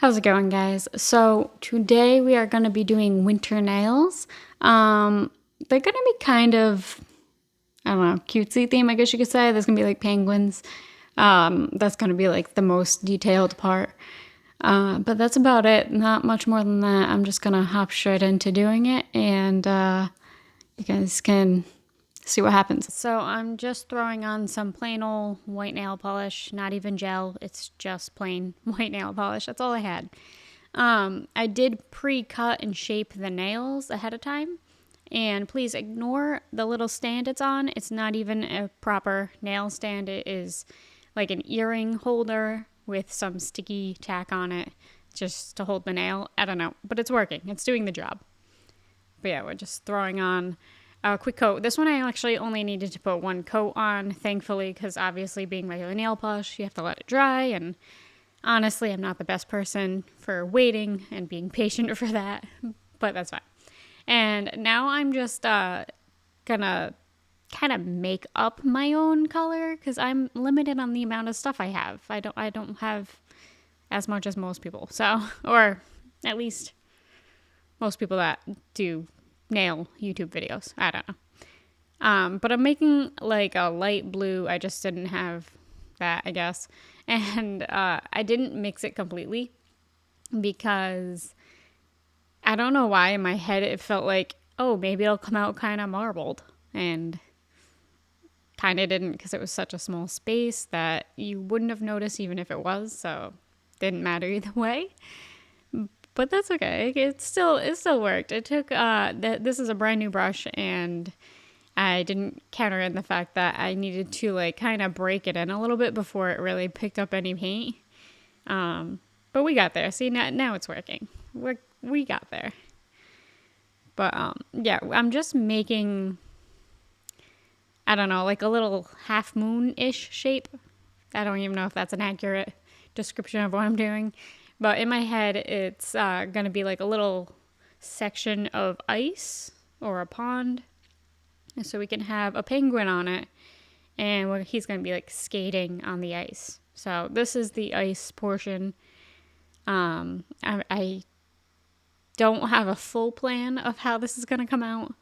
How's it going, guys? So today we are going to be doing winter nails. They're going to be kind of, I don't know, cutesy theme, I guess you could say. There's going to be like penguins. That's going to be like the most detailed part. But that's about it. Not much more than that. I'm just going to hop straight into doing it, and you guys can see what happens. So I'm just throwing on some plain old white nail polish, not even gel. It's just plain white nail polish. That's all I had. I did pre-cut and shape the nails ahead of time. And please ignore the little stand it's on. It's not even a proper nail stand. It is like an earring holder with some sticky tack on it just to hold the nail. I don't know, but it's working. It's doing the job. But yeah, we're just throwing on a quick coat. This one I actually only needed to put one coat on, thankfully, because obviously being regular nail polish, you have to let it dry. And honestly, I'm not the best person for waiting and being patient for that, but that's fine. And now I'm just gonna kind of make up my own color because I'm limited on the amount of stuff I have. I don't have as much as most people. So, or at least most people that do nail YouTube videos. I don't know. But I'm making like a light blue. I just didn't have that, I guess. And I didn't mix it completely because I don't know why in my head it felt like, oh, maybe it'll come out kind of marbled. And kind of didn't because it was such a small space that you wouldn't have noticed even if it was. So didn't matter either way. But that's okay. It still worked. It took this is a brand new brush, and I didn't counter in the fact that I needed to like kind of break it in a little bit before it really picked up any paint. But we got there. See, now it's working. We got there. But yeah, I'm just making, I don't know, like a little half moon-ish shape. I don't even know if that's an accurate description of what I'm doing. But in my head, it's going to be like a little section of ice or a pond. So we can have a penguin on it, and he's going to be like skating on the ice. So this is the ice portion. I don't have a full plan of how this is going to come out,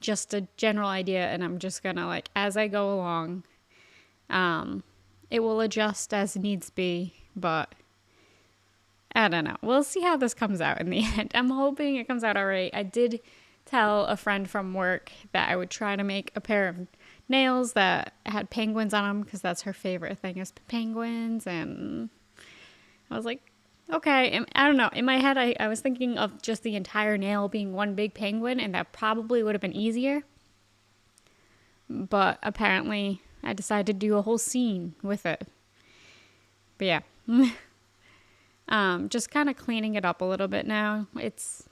just a general idea, and I'm just going to like, as I go along, it will adjust as needs be, but I don't know. We'll see how this comes out in the end. I'm hoping it comes out all right. I did tell a friend from work that I would try to make a pair of nails that had penguins on them because that's her favorite thing is penguins. And I was like, okay. And I don't know. In my head, I was thinking of just the entire nail being one big penguin, and that probably would have been easier. But apparently, I decided to do a whole scene with it. But yeah. Just kind of cleaning it up a little bit now. It's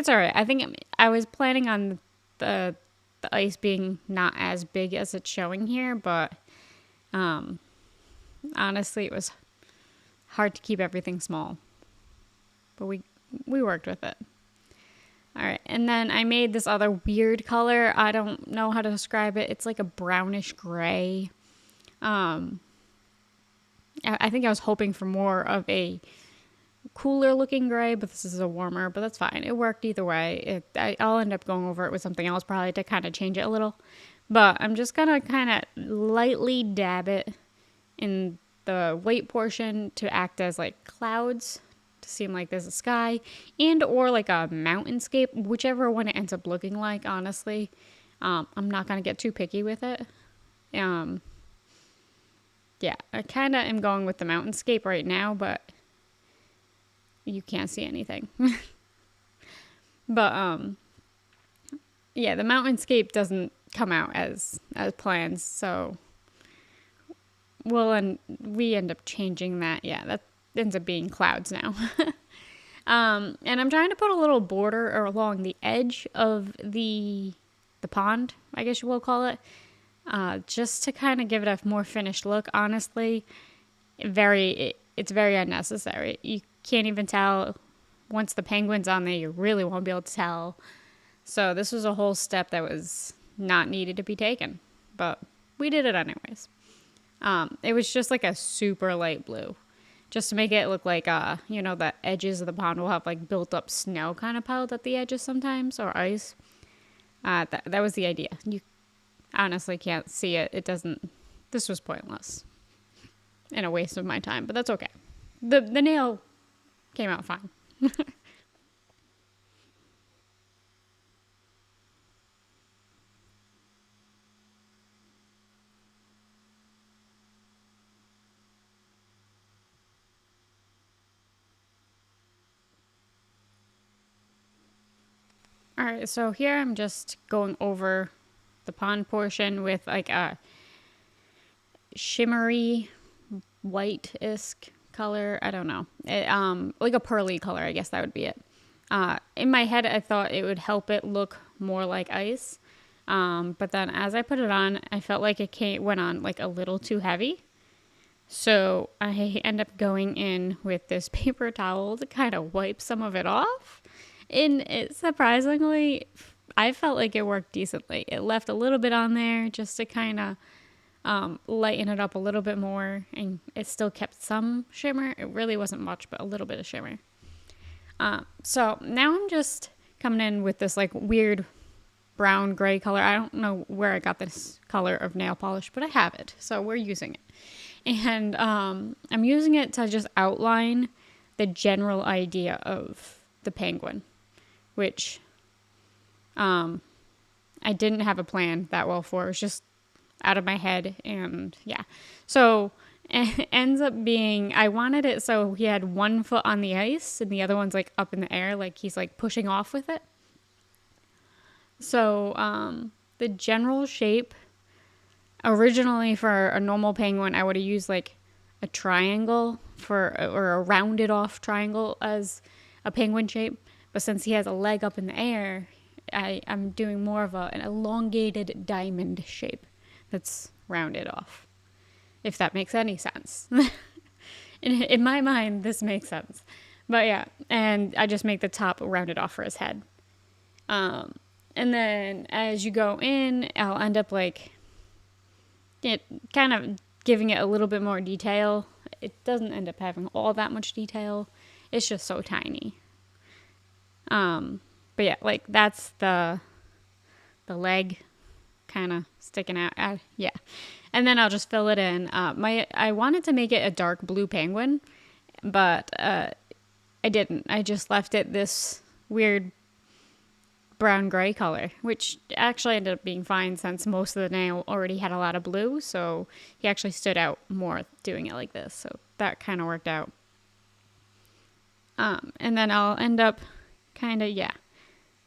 all right. I think I was planning on the ice being not as big as it's showing here, but honestly, it was hard to keep everything small. But we worked with it. All right, and then I made this other weird color. I don't know how to describe it. It's like a brownish gray. I think I was hoping for more of a cooler looking gray, but this is a warmer, but that's fine. It worked either way. I'll end up going over it with something else probably to kind of change it a little. But I'm just going to kind of lightly dab it in the white portion to act as like clouds to seem like there's a sky and or like a mountainscape, whichever one it ends up looking like, honestly. I'm not going to get too picky with it. Yeah, I kind of am going with the mountainscape right now, but you can't see anything. But yeah, the mountainscape doesn't come out as planned, so we end up changing that. Yeah, that ends up being clouds now. And I'm trying to put a little border along the edge of the pond, I guess you will call it. Just to kind of give it a more finished look. Honestly, it's very unnecessary. You can't even tell once the penguin's on there. You really won't be able to tell. So this was a whole step that was not needed to be taken, but we did it anyways. It was just like a super light blue, just to make it look like, the edges of the pond will have like built up snow kind of piled at the edges sometimes, or ice. That was the idea. You honestly can't see it. It doesn't, this was pointless and a waste of my time, but that's okay. The nail came out fine. All right, so here I'm just going over the pond portion with like a shimmery white-esque color. I don't know. Like a pearly color, I guess that would be it. In my head, I thought it would help it look more like ice. But then as I put it on, I felt like went on like a little too heavy. So I end up going in with this paper towel to kind of wipe some of it off. And surprisingly, I felt like it worked decently. It left a little bit on there just to kind of lighten it up a little bit more, and it still kept some shimmer. It really wasn't much, but a little bit of shimmer. So now I'm just coming in with this like weird brown gray color. I don't know where I got this color of nail polish, but I have it, so we're using it. And I'm using it to just outline the general idea of the penguin, which I didn't have a plan that well for. It was just out of my head, and yeah. So it ends up being, I wanted it so he had one foot on the ice and the other one's like up in the air, like he's like pushing off with it. So the general shape, originally for a normal penguin, I would have used like a triangle or a rounded off triangle as a penguin shape. But since he has a leg up in the air, I'm doing more of an elongated diamond shape that's rounded off, if that makes any sense. In my mind, this makes sense. But yeah, and I just make the top rounded off for his head. And then as you go in, I'll end up like it kind of giving it a little bit more detail. It doesn't end up having all that much detail. It's just so tiny. But yeah, like that's the leg kind of sticking out. Yeah. And then I'll just fill it in. I wanted to make it a dark blue penguin, but I didn't. I just left it this weird brown gray color, which actually ended up being fine since most of the nail already had a lot of blue, so he actually stood out more doing it like this, so that kind of worked out. And then I'll end up kind of,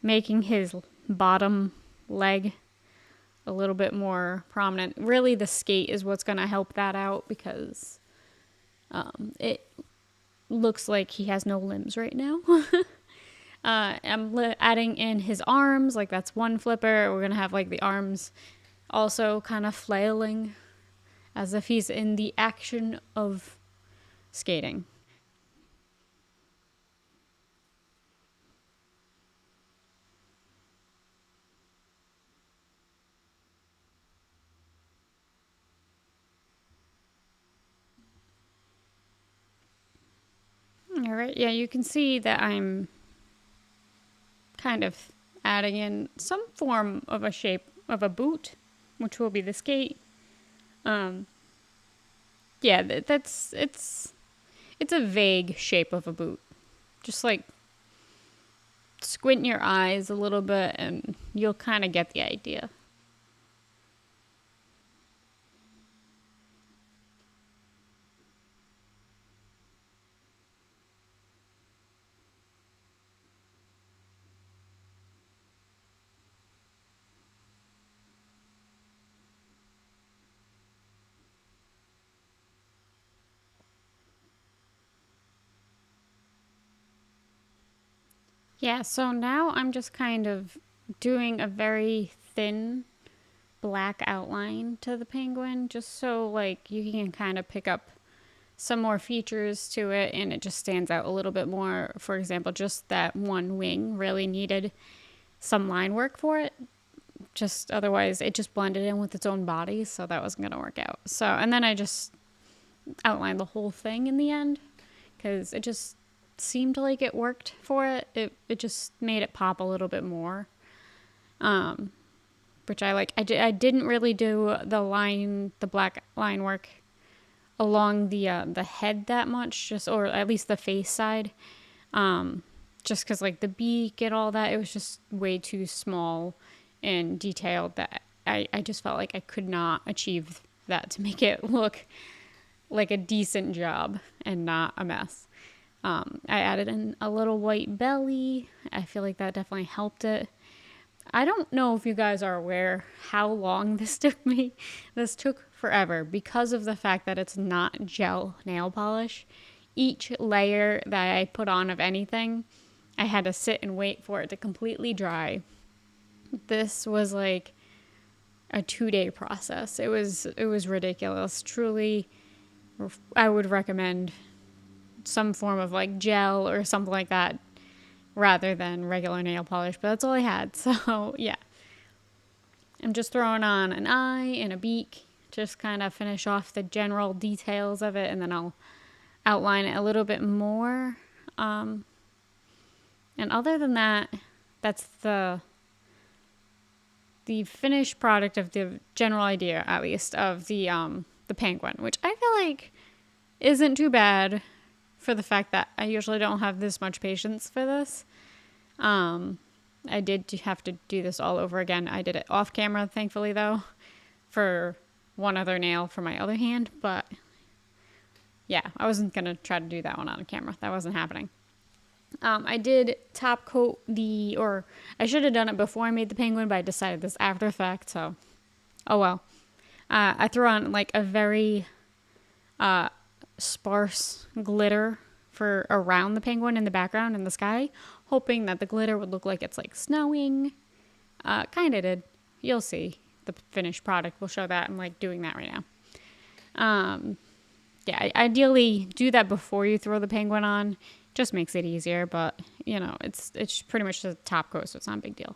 making his bottom leg a little bit more prominent. Really, the skate is what's going to help that out, because it looks like he has no limbs right now. I'm adding in his arms, like that's one flipper. We're going to have like the arms also kind of flailing as if he's in the action of skating. All right, yeah, you can see that I'm kind of adding in some form of a shape of a boot, which will be the skate. Yeah, it's a vague shape of a boot. Just like squint your eyes a little bit and you'll kind of get the idea. Yeah, so now I'm just kind of doing a very thin black outline to the penguin, just so like you can kind of pick up some more features to it and it just stands out a little bit more. For example, just that one wing really needed some line work for it. Just otherwise it just blended in with its own body, so that wasn't going to work out. So, and then I just outlined the whole thing in the end because it just seemed like it worked for it. It just made it pop a little bit more, which I like. I didn't really do the black line work along the head that much, or at least the face side, just because like the beak and all that, it was just way too small and detailed that I just felt like I could not achieve that to make it look like a decent job and not a mess. I added in a little white belly. I feel like that definitely helped it. I don't know if you guys are aware how long this took me. This took forever because of the fact that it's not gel nail polish. Each layer that I put on of anything, I had to sit and wait for it to completely dry. This was like a 2-day process. It was ridiculous. Truly, I would recommend some form of like gel or something like that rather than regular nail polish, but that's all I had. So yeah, I'm just throwing on an eye and a beak, just kind of finish off the general details of it, and then I'll outline it a little bit more. And other than that, that's the finished product of the general idea, at least, of the penguin, which I feel like isn't too bad for the fact that I usually don't have this much patience for this. I did have to do this all over again. I did it off camera, thankfully, though, for one other nail for my other hand. But yeah, I wasn't going to try to do that one on camera. That wasn't happening. I did top coat or I should have done it before I made the penguin, but I decided this after the fact, so oh well. I threw on like a very sparse glitter for around the penguin in the background in the sky, hoping that the glitter would look like it's like snowing. Kind of did. You'll see the finished product. We'll show that. I'm like doing that right now. Yeah, ideally do that before you throw the penguin on. Just makes it easier, but you know, it's pretty much the top coat, so it's not a big deal.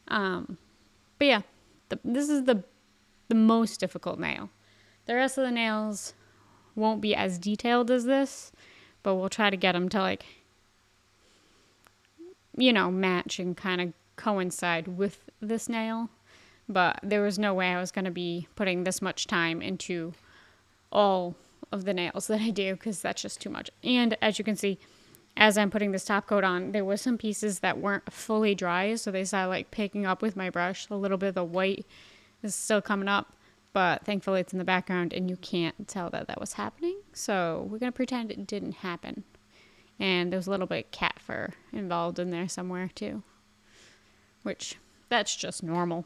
But yeah, this is the most difficult nail. The rest of the nails won't be as detailed as this, but we'll try to get them to like, you know, match and kind of coincide with this nail. But there was no way I was going to be putting this much time into all of the nails that I do, because that's just too much. And as you can see, as I'm putting this top coat on, there was some pieces that weren't fully dry, so they started like picking up with my brush. A little bit of the white is still coming up, but thankfully it's in the background and you can't tell that was happening, so we're gonna pretend it didn't happen. And there's a little bit of cat fur involved in there somewhere too, which that's just normal.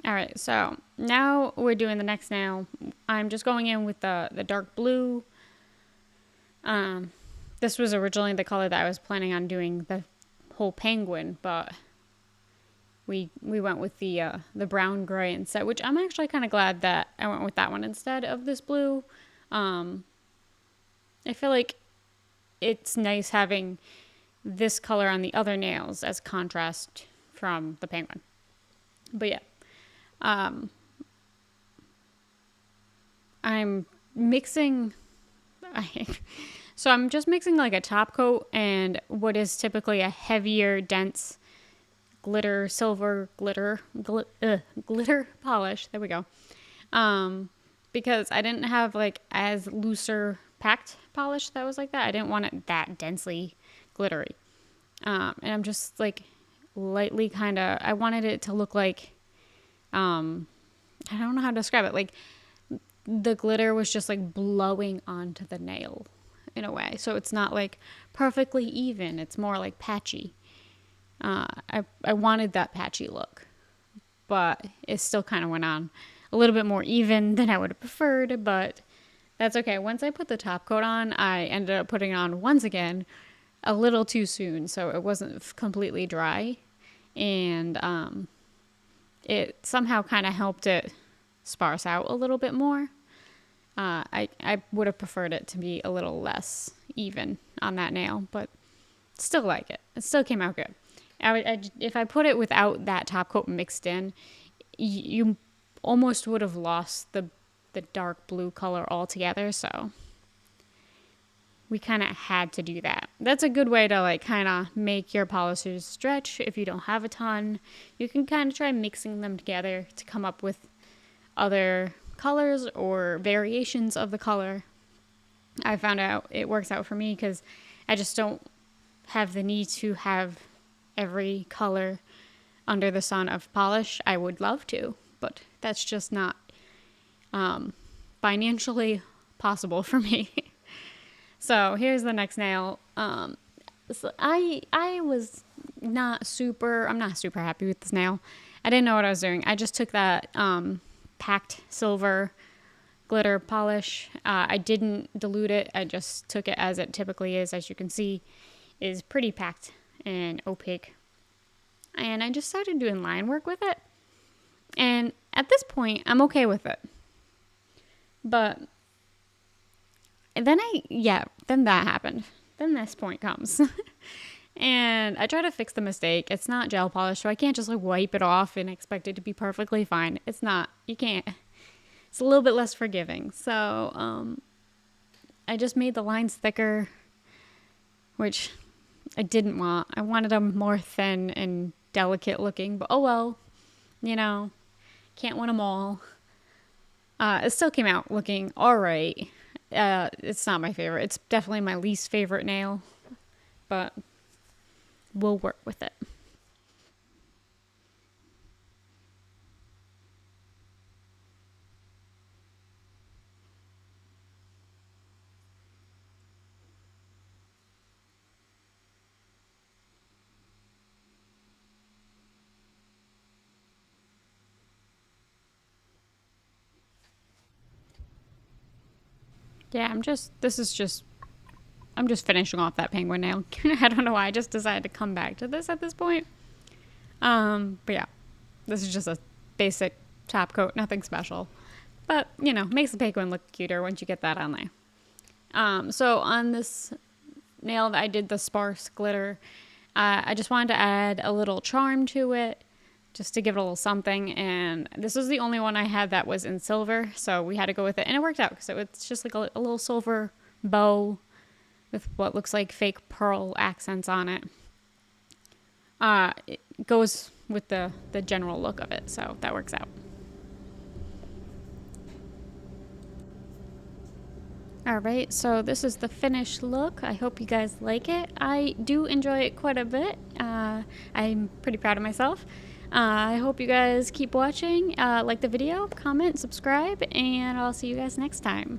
All right, so now we're doing the next nail. I'm just going in with the dark blue. This was originally the color that I was planning on doing the whole penguin, but we went with the brown gray instead, which I'm actually kind of glad that I went with that one instead of this blue. I feel like it's nice having this color on the other nails as contrast from the penguin. But yeah. I'm mixing, so I'm just mixing like a top coat and what is typically a heavier, dense glitter, silver glitter polish. There we go. Because I didn't have like as looser packed polish that was like that. I didn't want it that densely glittery. And I'm just like lightly I wanted it to look like, I don't know how to describe it. Like the glitter was just like blowing onto the nail in a way. So it's not like perfectly even. It's more like patchy. I wanted that patchy look, but it still kind of went on a little bit more even than I would have preferred, but that's okay. Once I put the top coat on, I ended up putting it on once again a little too soon. So it wasn't completely dry, and, it somehow kind of helped it sparse out a little bit more. I would have preferred it to be a little less even on that nail, but still like it. It still came out good. if I put it without that top coat mixed in, you almost would have lost the dark blue color altogether. So we kind of had to do that. That's a good way to like kind of make your polishers stretch. If you don't have a ton, you can kind of try mixing them together to come up with other colors or variations of the color. I found out it works out for me because I just don't have the need to have every color under the sun of polish. I would love to, but that's just not financially possible for me. So here's the next nail. So I was not super, I'm not super happy with this nail. I didn't know what I was doing. I just took that packed silver glitter polish. I didn't dilute it. I just took it as it typically is. As you can see, is pretty packed and opaque. And I just started doing line work with it. And at this point, I'm okay with it. But then then that happened. Then this point comes. And I try to fix the mistake. It's not gel polish, so I can't just like wipe it off and expect it to be perfectly fine. It's not. You can't. It's a little bit less forgiving. So I just made the lines thicker, which I didn't want. I wanted them more thin and delicate looking, but oh well. You know, can't win them all. It still came out looking all right. It's not my favorite. It's definitely my least favorite nail, but we'll work with it. Yeah, I'm just finishing off that penguin nail. I don't know why I just decided to come back to this at this point. But yeah, this is just a basic top coat, nothing special. But, you know, makes the penguin look cuter once you get that on there. So on this nail that I did the sparse glitter, I just wanted to add a little charm to it, just to give it a little something. And this was the only one I had that was in silver, so we had to go with it. And it worked out, because it's just like a little silver bow with what looks like fake pearl accents on it. It goes with the general look of it, so that works out. Alright, so this is the finished look. I hope you guys like it. I do enjoy it quite a bit. I'm pretty proud of myself. I hope you guys keep watching, like the video, comment, subscribe, and I'll see you guys next time.